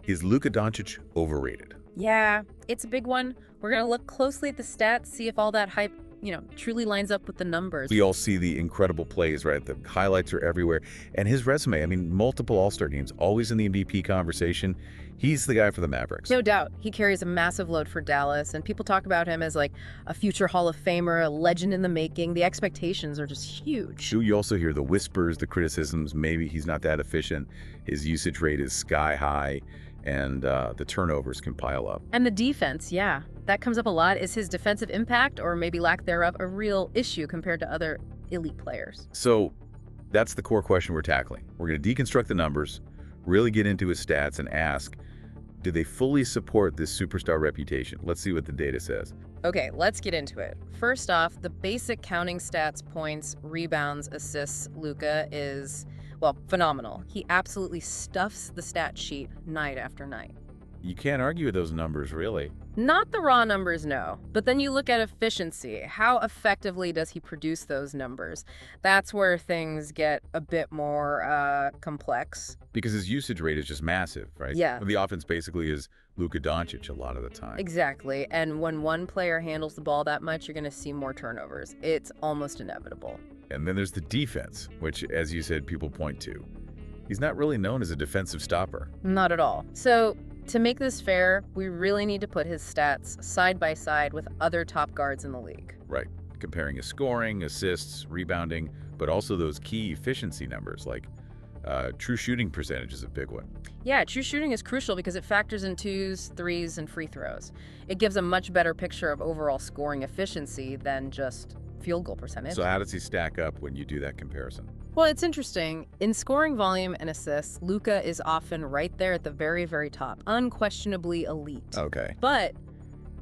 Is Luka Doncic overrated? Yeah, it's a big one. We're going to look closely at the stats, see if all that hype, truly lines up with the numbers. We all see the incredible plays, right? The highlights are everywhere. And his resume, I mean, multiple All-Star teams, always in the MVP conversation. He's the guy for the Mavericks. No doubt. He carries a massive load for Dallas, and people talk about him as like a future Hall of Famer, a legend in the making. The expectations are just huge. You also hear the whispers, the criticisms, maybe he's not that efficient. His usage rate is sky high, and the turnovers can pile up. And the defense, yeah. That comes up a lot. Is his defensive impact, or maybe lack thereof, a real issue compared to other elite players? So that's the core question we're tackling. We're going to deconstruct the numbers, really get into his stats, and ask, do they fully support this superstar reputation? Let's see what the data says. Okay, let's get into it. First off, the basic counting stats, points, rebounds, assists, Luka is, well, phenomenal. He absolutely stuffs the stat sheet night after night. You can't argue with those numbers, really. Not the raw numbers, no. But then you look at efficiency. How effectively does he produce those numbers? That's where things get a bit more complex. Because his usage rate is just massive, right? Yeah. The offense basically is Luka Doncic a lot of the time. Exactly. And when one player handles the ball that much, you're going to see more turnovers. It's almost inevitable. And then there's the defense, which, as you said, people point to. He's not really known as a defensive stopper. Not at all. So, to make this fair, we really need to put his stats side by side with other top guards in the league. Right. Comparing his scoring, assists, rebounding, but also those key efficiency numbers like true shooting percentage is a big one. Yeah, true shooting is crucial because it factors in twos, threes, and free throws. It gives a much better picture of overall scoring efficiency than just field goal percentage. So how does he stack up when you do that comparison? Well, it's interesting. In scoring volume and assists, Luka is often right there at the very, very top, unquestionably elite. Okay. But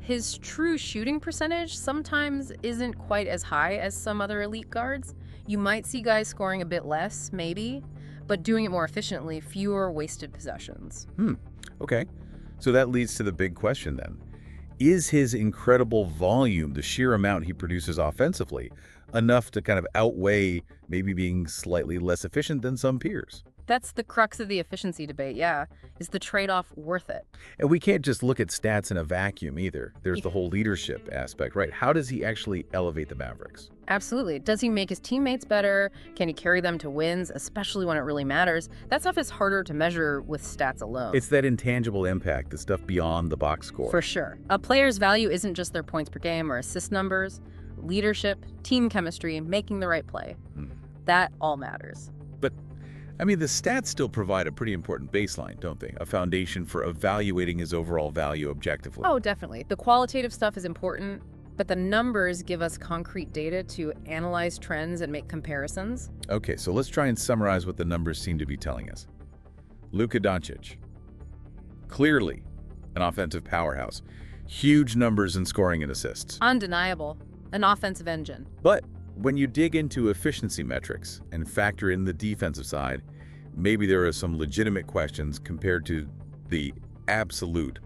his true shooting percentage sometimes isn't quite as high as some other elite guards. You might see guys scoring a bit less, maybe, but doing it more efficiently, fewer wasted possessions. Okay. So that leads to the big question then. Is his incredible volume, the sheer amount he produces offensively, enough to kind of outweigh maybe being slightly less efficient than some peers? That's the crux of the efficiency debate, yeah. Is the trade-off worth it? And we can't just look at stats in a vacuum either. There's the whole leadership aspect, right? How does he actually elevate the Mavericks? Absolutely. Does he make his teammates better? Can he carry them to wins, especially when it really matters? That stuff is harder to measure with stats alone. It's that intangible impact, the stuff beyond the box score. For sure. A player's value isn't just their points per game or assist numbers. Leadership, team chemistry, making the right play. That all matters. But, I mean, the stats still provide a pretty important baseline, don't they? A foundation for evaluating his overall value objectively. Oh, definitely. The qualitative stuff is important, but the numbers give us concrete data to analyze trends and make comparisons. Okay, so let's try and summarize what the numbers seem to be telling us. Luka Doncic, clearly an offensive powerhouse. Huge numbers in scoring and assists. Undeniable. An offensive engine. But when you dig into efficiency metrics and factor in the defensive side, maybe there are some legitimate questions compared to the absolute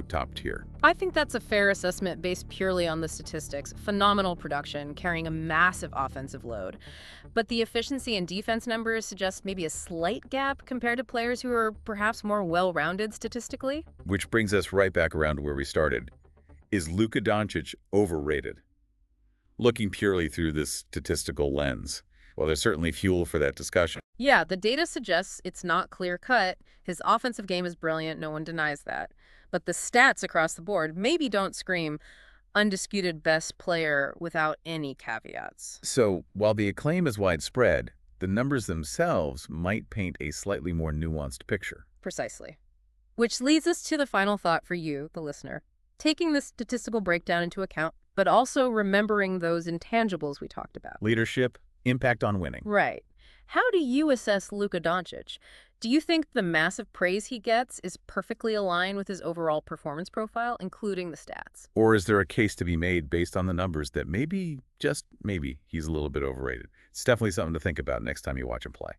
top tier. I think that's a fair assessment based purely on the statistics. Phenomenal production, carrying a massive offensive load. But the efficiency and defense numbers suggest maybe a slight gap compared to players who are perhaps more well-rounded statistically. Which brings us right back around to where we started. Is Luka Doncic overrated? Looking purely through this statistical lens. Well, there's certainly fuel for that discussion. Yeah, the data suggests it's not clear-cut. His offensive game is brilliant, no one denies that. But the stats across the board maybe don't scream undisputed best player without any caveats. So, while the acclaim is widespread, the numbers themselves might paint a slightly more nuanced picture. Precisely. Which leads us to the final thought for you, the listener. Taking the statistical breakdown into account, but also remembering those intangibles we talked about. Leadership, impact on winning. Right. How do you assess Luka Doncic? Do you think the massive praise he gets is perfectly aligned with his overall performance profile, including the stats? Or is there a case to be made based on the numbers that maybe, just maybe, he's a little bit overrated? It's definitely something to think about next time you watch him play.